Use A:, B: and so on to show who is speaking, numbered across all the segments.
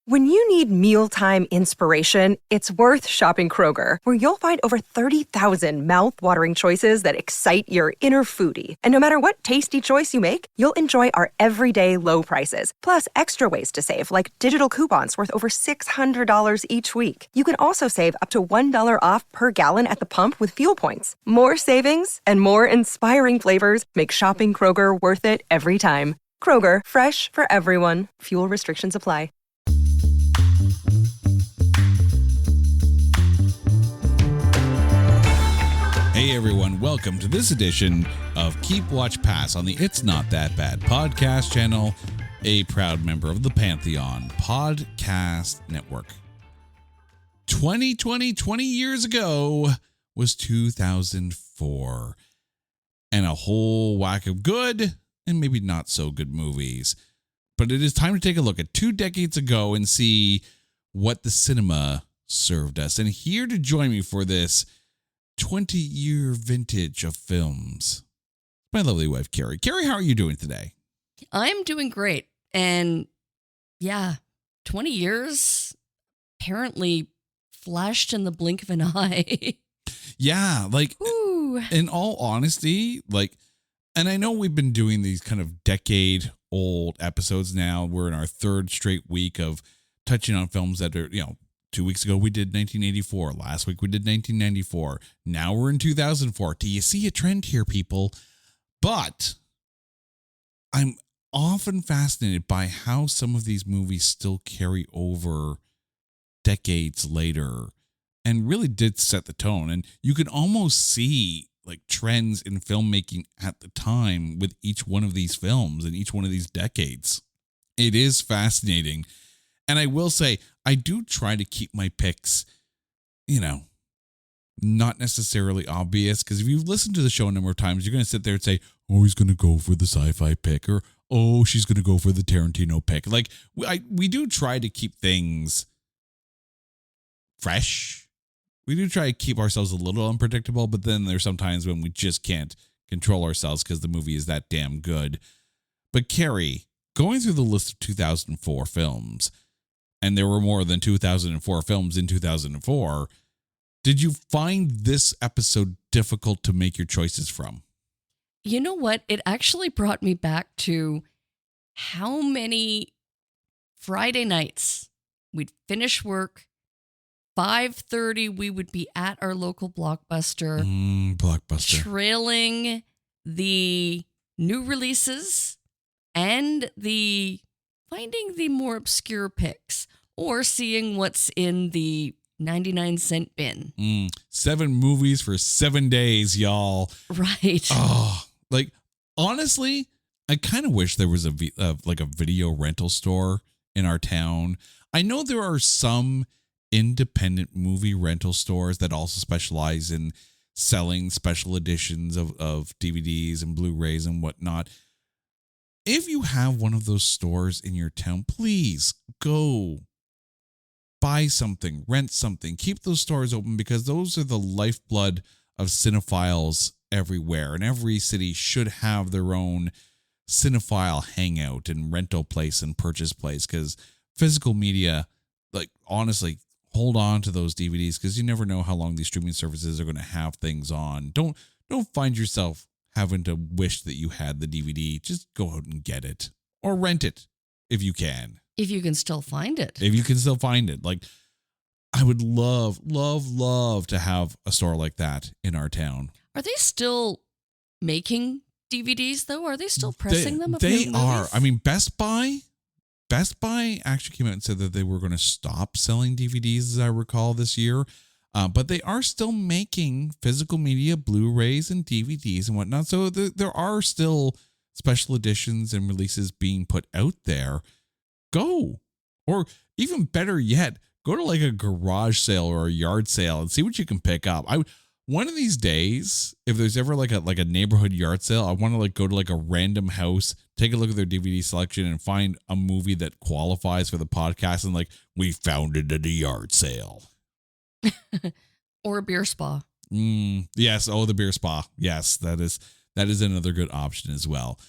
A: When you need mealtime inspiration, it's worth shopping Kroger, where you'll find over 30,000 mouth-watering choices that excite your inner foodie. And no matter what tasty choice you make, you'll enjoy our everyday low prices, plus extra ways to save, like digital coupons worth over $600 each week. You can also save up to $1 off per gallon at the pump with fuel points. More savings and more inspiring flavors make shopping Kroger worth it every time. Kroger, fresh for everyone. Fuel restrictions apply.
B: Hey everyone, welcome to this edition of Keep Watch Pass on the It's Not That Bad podcast channel, a proud member of the Pantheon Podcast Network. 20 years ago was 2004, and a whole whack of good and maybe not so good movies. But it is time to take a look at 2 decades ago and see what the cinema served us. And here to join me for this 20-year vintage of films, my lovely wife, Carrie. Carrie, how are you doing today?
C: I'm doing great. And yeah, 20 years apparently flashed in the blink of an eye.
B: Yeah, like, ooh. In all honesty, like, and I know we've been doing these kind of decade-old episodes now. We're in our 3rd straight week of touching on films that are, 2 weeks ago, we did 1984. Last week, we did 1994. Now we're in 2004. Do you see a trend here, people? But I'm often fascinated by how some of these movies still carry over decades later and really did set the tone. And you can almost see like trends in filmmaking at the time with each one of these films and each one of these decades. It is fascinating. And I will say, I do try to keep my picks, not necessarily obvious. Because if you've listened to the show a number of times, you're going to sit there and say, oh, he's going to go for the sci-fi pick. Or, oh, she's going to go for the Tarantino pick. Like, we do try to keep things fresh. We do try to keep ourselves a little unpredictable. But then there's some times when we just can't control ourselves because the movie is that damn good. But Carrie, going through the list of 2004 films, and there were more than 2004 films in 2004, did you find this episode difficult to make your choices from?
C: You know what? It actually brought me back to how many Friday nights we'd finish work, 5:30 we would be at our local Blockbuster.
B: Blockbuster.
C: Trailing the new releases and finding the more obscure picks or seeing what's in the 99-cent bin.
B: 7 movies for 7 days, y'all.
C: Right.
B: Oh, like, honestly, I kind of wish there was a video rental store in our town. I know there are some independent movie rental stores that also specialize in selling special editions of DVDs and Blu-rays and whatnot. If you have one of those stores in your town, please go buy something, rent something, keep those stores open because those are the lifeblood of cinephiles everywhere. And every city should have their own cinephile hangout and rental place and purchase place because physical media, like, honestly, hold on to those DVDs because you never know how long these streaming services are going to have things on. Don't find yourself having to wish that you had the DVD. Just go out and get it or rent it if you can.
C: If you can still find it.
B: Like, I would love to have a store like that in our town.
C: Are they still making DVDs though? Are they still pressing them?
B: They are. I mean, Best Buy actually came out and said that they were going to stop selling DVDs, as I recall, this year. But they are still making physical media, Blu-rays and DVDs and whatnot. So there are still special editions and releases being put out there. Go. Or even better yet, go to like a garage sale or a yard sale and see what you can pick up. One of these days, if there's ever like a neighborhood yard sale, I want to like go to like a random house, take a look at their DVD selection and find a movie that qualifies for the podcast and like, we found it at a yard sale.
C: Or a beer spa.
B: Yes. Oh, the beer spa. Yes, that is another good option as well.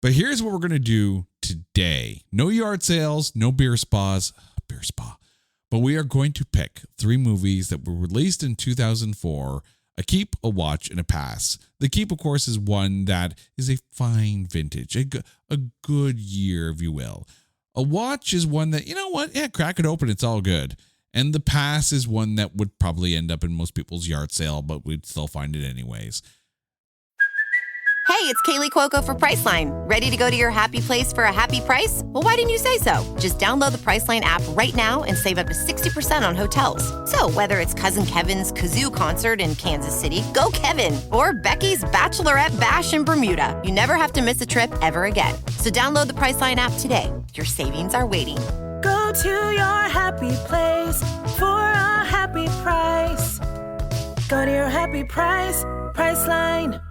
B: But here's what we're going to do today. No yard sales, no beer spas, beer spa. But we are going to pick 3 movies that were released in 2004, a keep, a watch, and a pass. The keep, of course, is one that is a fine vintage, a good year, if you will. A watch is one that, you know what, yeah, crack it open, it's all good. And the pass is one that would probably end up in most people's yard sale, but we'd still find it anyways.
D: Hey, it's Kaylee Cuoco for Priceline. Ready to go to your happy place for a happy price? Well, why didn't you say so? Just download the Priceline app right now and save up to 60% on hotels. So whether it's Cousin Kevin's Kazoo Concert in Kansas City, go Kevin, or Becky's Bachelorette Bash in Bermuda, you never have to miss a trip ever again. So download the Priceline app today. Your savings are waiting.
E: Go to your happy place for a happy price. Go to your happy price, Priceline.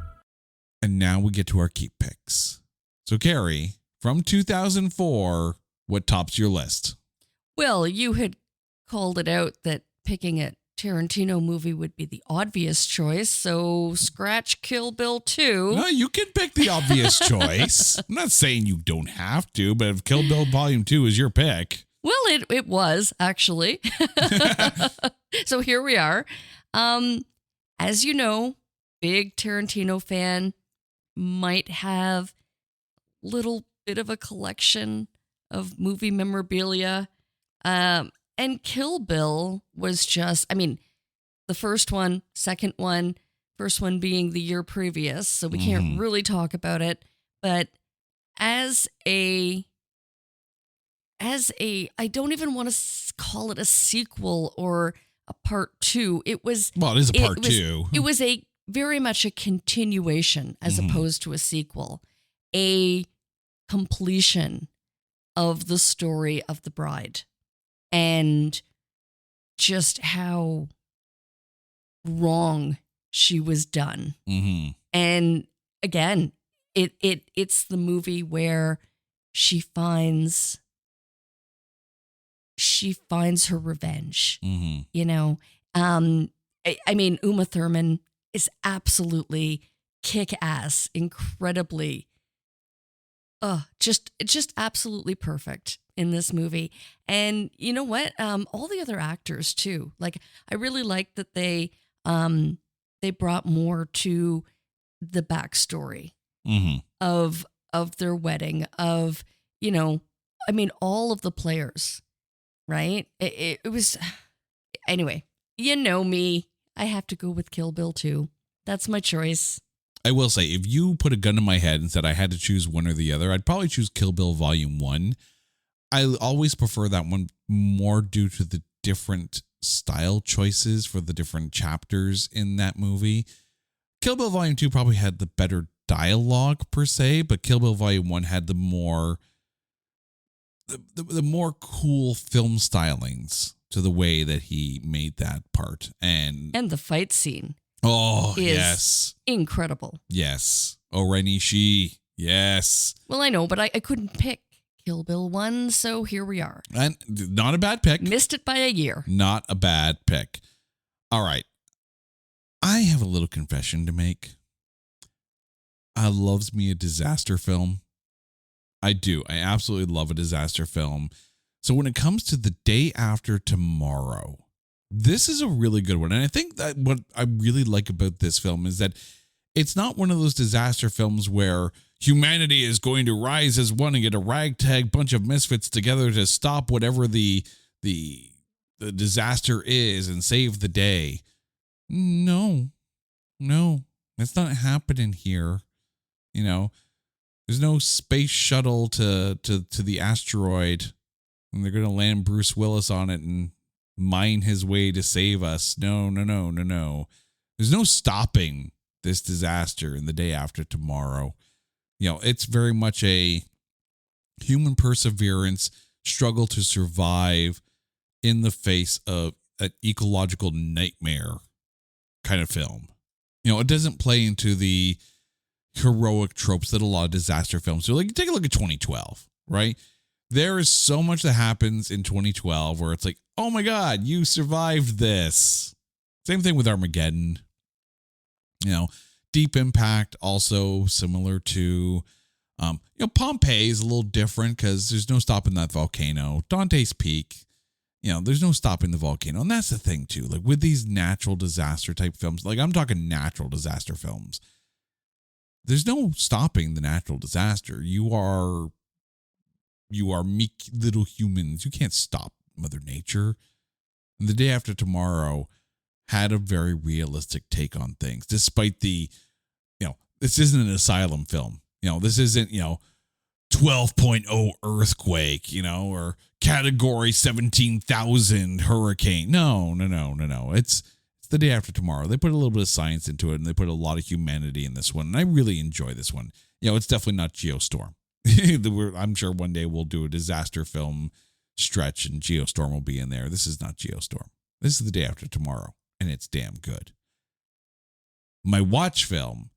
B: And now we get to our keep picks. So, Carrie, from 2004, what tops your list?
C: Well, you had called it out that picking a Tarantino movie would be the obvious choice, so scratch Kill Bill 2.
B: No, you can pick the obvious choice. I'm not saying you don't have to, but if Kill Bill Volume 2 is your pick.
C: Well, it was, actually. So here we are. As you know, big Tarantino fan, might have a little bit of a collection of movie memorabilia. And Kill Bill was just, I mean, the first one, second one, first one being the year previous, so we can't really talk about it. But as a, I don't even want to call it a sequel or a part 2. It was,
B: well, it is a part 2.
C: It was a very much a continuation as opposed to a sequel, a completion of the story of the bride, and just how wrong she was done. And again, it's the movie where she finds her revenge. You know, I mean, Uma Thurman is absolutely kick-ass, incredibly, just absolutely perfect in this movie. And you know what? All the other actors too. Like, I really like that they brought more to the backstory of their wedding. Of, you know, I mean, all of the players, right? It was, anyway. You know me. I have to go with Kill Bill 2. That's my choice.
B: I will say, if you put a gun to my head and said I had to choose one or the other, I'd probably choose Kill Bill Volume 1. I always prefer that one more due to the different style choices for the different chapters in that movie. Kill Bill Volume 2 probably had the better dialogue per se, but Kill Bill Volume 1 had the more cool film stylings to the way that he made that part. And
C: the fight scene.
B: Oh,
C: is
B: yes.
C: Incredible.
B: Yes. Oh, Renishi. Yes.
C: Well, I know, but I couldn't pick Kill Bill 1, so here we are.
B: And not a bad pick.
C: Missed it by a year.
B: Not a bad pick. All right. I have a little confession to make. I loves me a disaster film. I do. I absolutely love a disaster film. So when it comes to The Day After Tomorrow, this is a really good one. And I think that what I really like about this film is that it's not one of those disaster films where humanity is going to rise as one and get a ragtag bunch of misfits together to stop whatever the disaster is and save the day. No, that's not happening here. You know, there's no space shuttle to the asteroid, and they're going to land Bruce Willis on it and mine his way to save us. No. There's no stopping this disaster in The Day After Tomorrow. You know, it's very much a human perseverance, struggle to survive in the face of an ecological nightmare kind of film. You know, it doesn't play into the heroic tropes that a lot of disaster films do. Like, take a look at 2012, right? There is so much that happens in 2012 where it's like, oh my God, you survived this. Same thing with Armageddon. You know, Deep Impact, also similar to, Pompeii is a little different because there's no stopping that volcano. Dante's Peak, there's no stopping the volcano. And that's the thing too. Like with these natural disaster type films, like I'm talking natural disaster films, there's no stopping the natural disaster. You are meek little humans. You can't stop Mother Nature. And The Day After Tomorrow had a very realistic take on things, despite the, this isn't an asylum film. This isn't, 12.0 earthquake, or category 17,000 hurricane. No. It's The Day After Tomorrow. They put a little bit of science into it, and they put a lot of humanity in this one. And I really enjoy this one. It's definitely not Geostorm. I'm sure one day we'll do a disaster film stretch and Geostorm will be in there. This is not Geostorm. This is The Day After Tomorrow, and it's damn good. My watch film,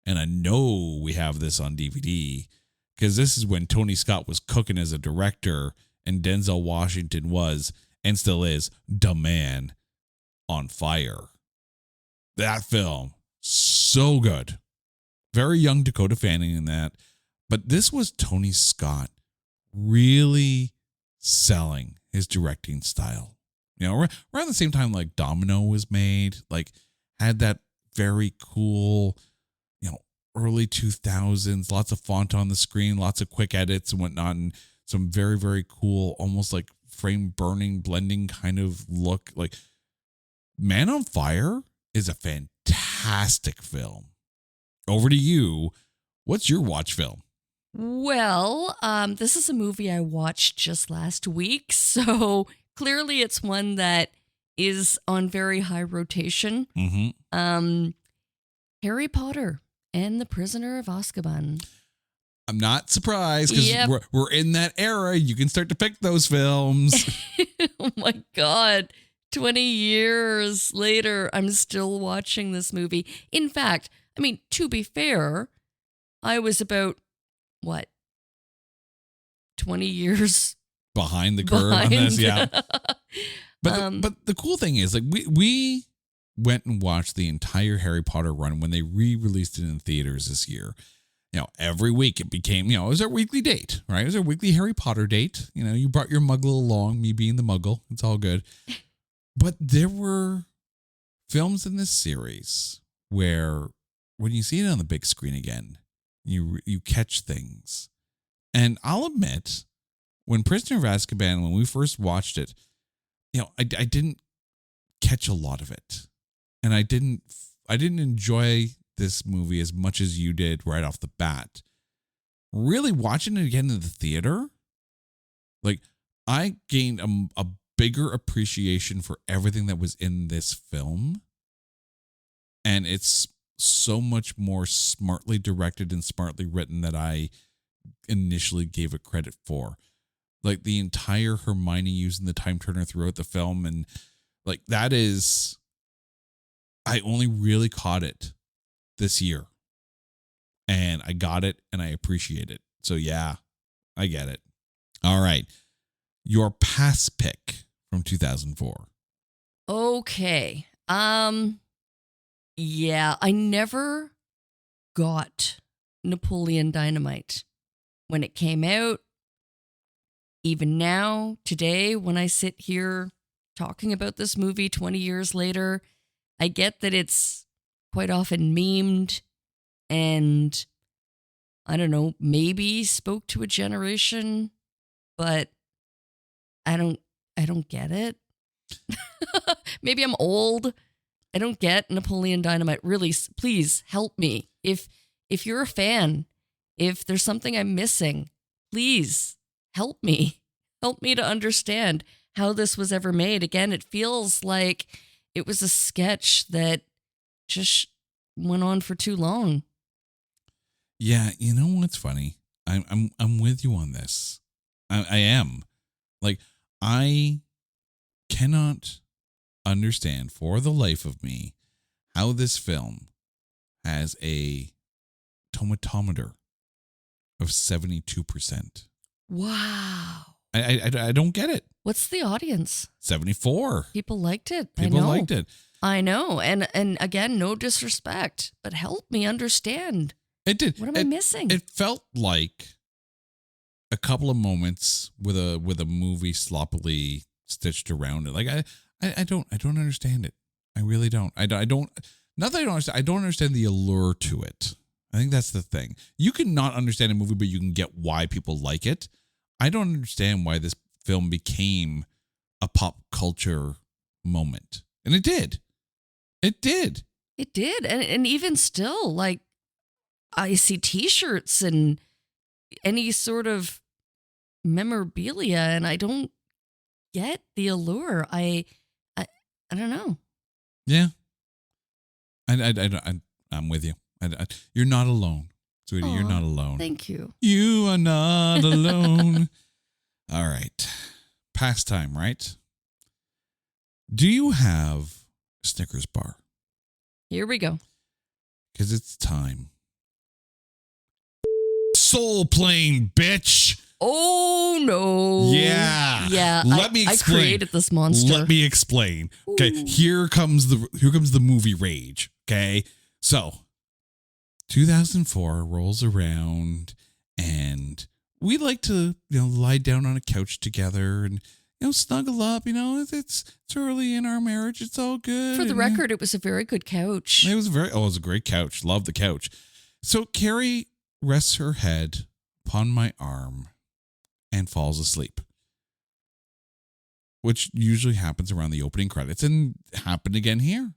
B: and I know we have this on DVD, because this is when Tony Scott was cooking as a director and Denzel Washington was, and still is, the man on fire. That film, so good. Very young Dakota Fanning in that. But this was Tony Scott really selling his directing style. Around the same time like Domino was made, like had that very cool, early 2000s, lots of font on the screen, lots of quick edits and whatnot, and some very, very cool, almost like frame burning, blending kind of look. Like Man on Fire is a fantastic film. Over to you. What's your watch film?
C: Well, this is a movie I watched just last week, so clearly it's one that is on very high rotation.
B: Mm-hmm.
C: Harry Potter and the Prisoner of Azkaban.
B: I'm not surprised because we're in that era. You can start to pick those films.
C: Oh my God. 20 years later, I'm still watching this movie. In fact, to be fair, I was about, 20 years
B: behind the curve on this? Yeah. But the cool thing is, like, we went and watched the entire Harry Potter run when they re-released it in theaters this year. Every week it became, it was our weekly date, right? It was our weekly Harry Potter date. You brought your muggle along, me being the muggle. It's all good. But there were films in this series where when you see it on the big screen again, you catch things. And I'll admit, when Prisoner of Azkaban, when we first watched it, I didn't catch a lot of it. And I didn't enjoy this movie as much as you did right off the bat. Really watching it again in the theater, like I gained a bigger appreciation for everything that was in this film. And it's so much more smartly directed and smartly written than I initially gave it credit for. Like the entire Hermione using the time turner throughout the film, and like that is, I only really caught it this year, and I got it and I appreciate it. So yeah, I get it. All right, your pass pick from 2004.
C: Okay. Yeah, I never got Napoleon Dynamite when it came out. Even now, today, when I sit here talking about this movie 20 years later, I get that it's quite often memed and, I don't know, maybe spoke to a generation, but I don't get it. Maybe I'm old. I don't get Napoleon Dynamite. Really, please help me. If you're a fan, if there's something I'm missing, please help me. Help me to understand how this was ever made. Again, it feels like it was a sketch that just went on for too long.
B: Yeah, you know what's funny? I'm with you on this. I am. Like, I cannot understand for the life of me how this film has a tomatometer of 72%.
C: Wow.
B: I don't get it.
C: What's the audience?
B: 74.
C: People liked it.
B: People liked it.
C: I know. And again, no disrespect, but help me understand.
B: It did.
C: What am I missing?
B: It felt like a couple of moments with a movie sloppily stitched around it. Like I don't understand it. I really don't. I don't. Not that I don't understand. I don't understand the allure to it. I think that's the thing. You can not understand a movie, but you can get why people like it. I don't understand why this film became a pop culture moment, and it did. It did.
C: It did. And even still, like, I see T-shirts and any sort of memorabilia, and I don't get the allure. I don't know.
B: Yeah. I'm with you. You're not alone, sweetie. You're not alone.
C: Thank you.
B: You are not alone. All right. Pastime, right? Do you have a Snickers bar?
C: Here we go.
B: Because it's time. Soul Plane, bitch.
C: Oh, no.
B: Yeah.
C: Yeah.
B: Let me explain.
C: I created this monster.
B: Let me explain. Okay.
C: Ooh.
B: Here comes the movie rage. Okay. So 2004 rolls around and we like to, lie down on a couch together and, snuggle up. It's early in our marriage. It's all good.
C: For the record, it was a very good couch.
B: It was a great couch. Love the couch. So Carrie rests her head upon my arm and falls asleep, which usually happens around the opening credits, and happened again here.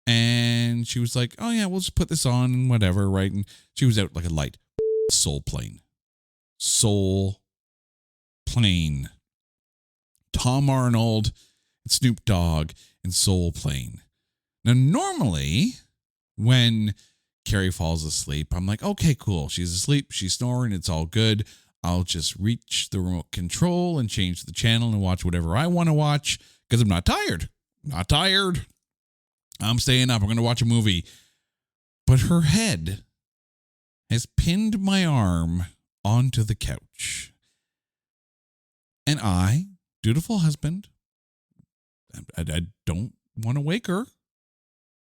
B: And she was like, oh yeah, we'll just put this on and whatever, right? And she was out like a light. Soul Plane. Soul Plane. Tom Arnold and Snoop Dogg and Soul Plane. Now, normally, when Carrie falls asleep, I'm like, okay, cool. She's asleep. She's snoring. It's all good. I'll just reach the remote control and change the channel and watch whatever I want to watch because I'm not tired. Not tired. I'm staying up. We're going to watch a movie. But her head has pinned my arm onto the couch. And I, dutiful husband, I don't want to wake her.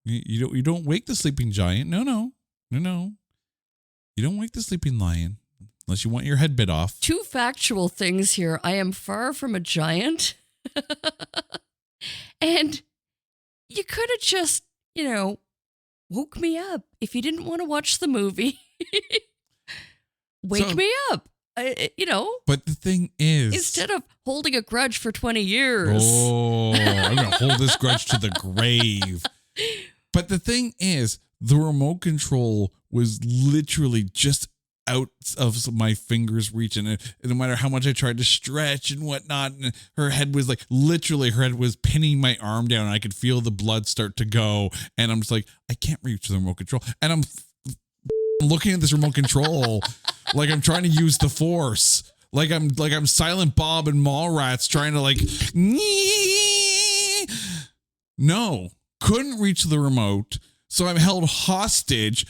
B: You don't wake the sleeping giant. No. You don't wake the sleeping lion unless you want your head bit off.
C: Two factual things here. I am far from a giant. And you could have just, woke me up if you didn't want to watch the movie. Wake me up.
B: But the thing is,
C: instead of holding a grudge for 20 years.
B: Oh, I'm going to hold this grudge to the grave. But the thing is, the remote control was literally just out of my fingers reach. And no matter how much I tried to stretch and whatnot, and her head was pinning my arm down. And I could feel the blood start to go. And I'm just like, I can't reach the remote control. And I'm looking at this remote control like I'm trying to use the force. Like I'm Silent Bob and Mallrats trying to No, couldn't reach the remote. So I'm held hostage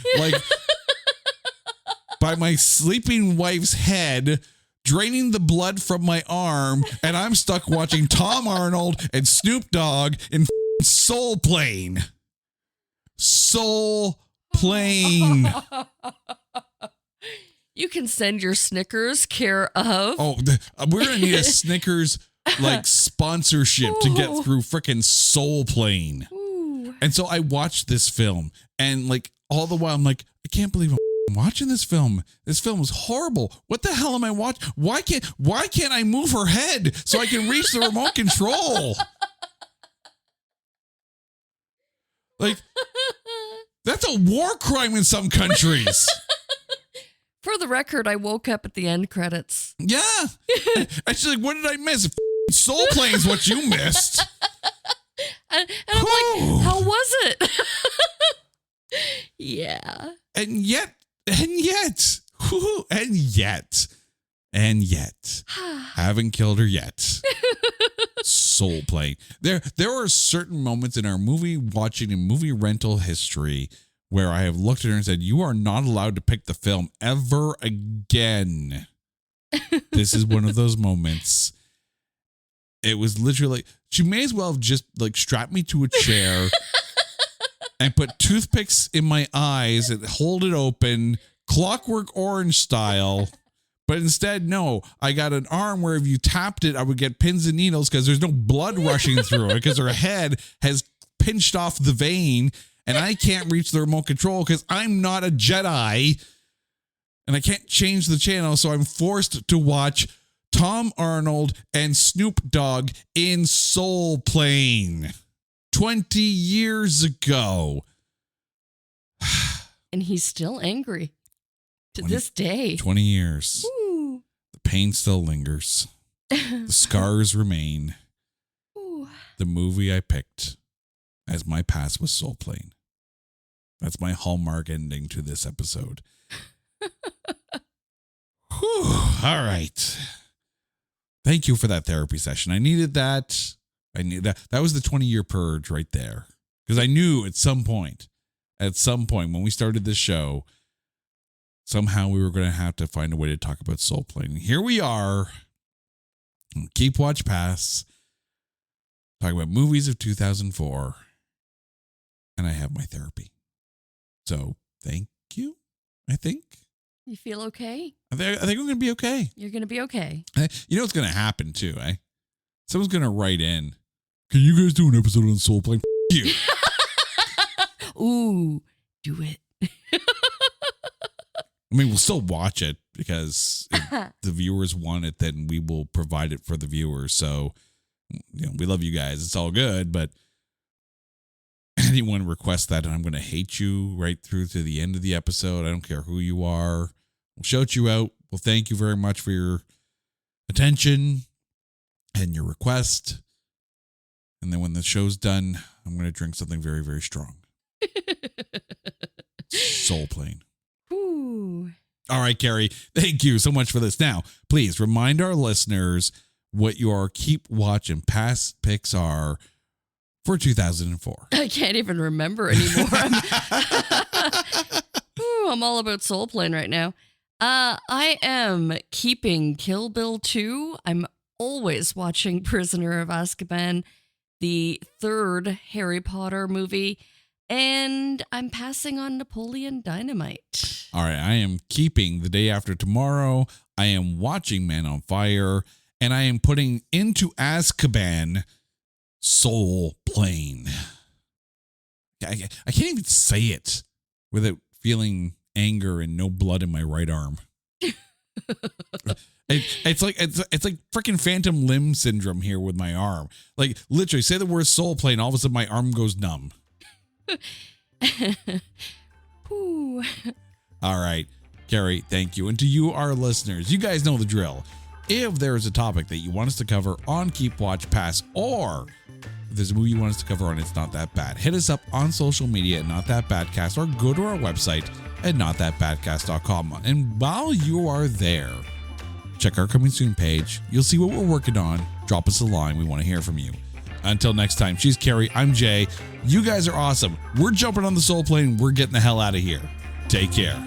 B: by my sleeping wife's head, draining the blood from my arm, and I'm stuck watching Tom Arnold and Snoop Dogg in Soul Plane. Soul Plane.
C: You can send your Snickers care of.
B: Oh, we're going to need a Snickers sponsorship to get through freaking Soul Plane.
C: Ooh.
B: And so I watched this film, and all the while I'm like, I can't believe I'm watching this film. This film is horrible. What the hell am I watching? Why can't I move her head so I can reach the remote control? That's a war crime in some countries.
C: For the record, I woke up at the end credits.
B: Yeah. And she's like, what did I miss? Soul Plane's what you missed.
C: And I'm like, how was it? Yeah.
B: And yet, haven't killed her yet. Soul Plane. There are certain moments in our movie watching and movie rental history where I have looked at her and said, you are not allowed to pick the film ever again. This is one of those moments. It was literally, she may as well have just strapped me to a chair and put toothpicks in my eyes and hold it open, Clockwork Orange style, But instead, no, I got an arm where if you tapped it, I would get pins and needles because there's no blood rushing through it because her head has pinched off the vein and I can't reach the remote control because I'm not a Jedi and I can't change the channel. So I'm forced to watch Tom Arnold and Snoop Dogg in Soul Plane 20 years ago.
C: And he's still angry to this day.
B: 20 years.
C: Ooh.
B: The pain still lingers. The scars remain.
C: Ooh.
B: The movie I picked as my pass was Soul Plane. That's my hallmark ending to this episode. Whew. All right. Thank you for that therapy session. I needed that. I knew that. That was the 20-year purge right there. Because I knew at some point when we started this show, somehow we were going to have to find a way to talk about Soul Plane. Here we are. Keep Watch Pass. Talking about movies of 2004. And I have my therapy. So thank you, I think.
C: You feel okay?
B: I think I'm going to be okay.
C: You're going to be okay.
B: You know what's going to happen too, eh? Someone's going to write in. Can you guys do an episode on Soul Plane? F you.
C: Ooh, do it.
B: I mean, we'll still watch it because if the viewers want it, then we will provide it for the viewers. So, we love you guys. It's all good, but anyone requests that, and I'm going to hate you right through to the end of the episode. I don't care who you are. We'll shout you out. Well, thank you very much for your attention and your request. And then when the show's done, I'm going to drink something very, very strong. Soul Plane.
C: Ooh.
B: All right, Carrie, thank you so much for this. Now, please remind our listeners what your Keep Watch and Pass picks are for 2004.
C: I can't even remember anymore. I'm all about Soul Plane right now. I am keeping Kill Bill 2. I'm always watching Prisoner of Azkaban, the third Harry Potter movie, and I'm passing on Napoleon Dynamite.
B: All right, I am keeping The Day After Tomorrow. I am watching Man on Fire, and I am putting into Azkaban Soul Plane. I can't even say it without feeling anger and no blood in my right arm. It's like freaking phantom limb syndrome here with my arm. Like literally, say the word Soul Plane, all of a sudden my arm goes numb.
C: Ooh.
B: All right, Carrie, thank you. And to you, our listeners, you guys know the drill. If there is a topic that you want us to cover on Keep Watch Pass, or if there's a movie you want us to cover on It's Not That Bad, hit us up on social media at Not That Badcast, or go to our website at notthatbadcast.com. And while you are there, check our coming soon page. You'll see what we're working on. Drop us a line. We want to hear from you. Until next time, she's Carrie. I'm Jay. You guys are awesome. We're jumping on the Soul Plane. We're getting the hell out of here. Take care.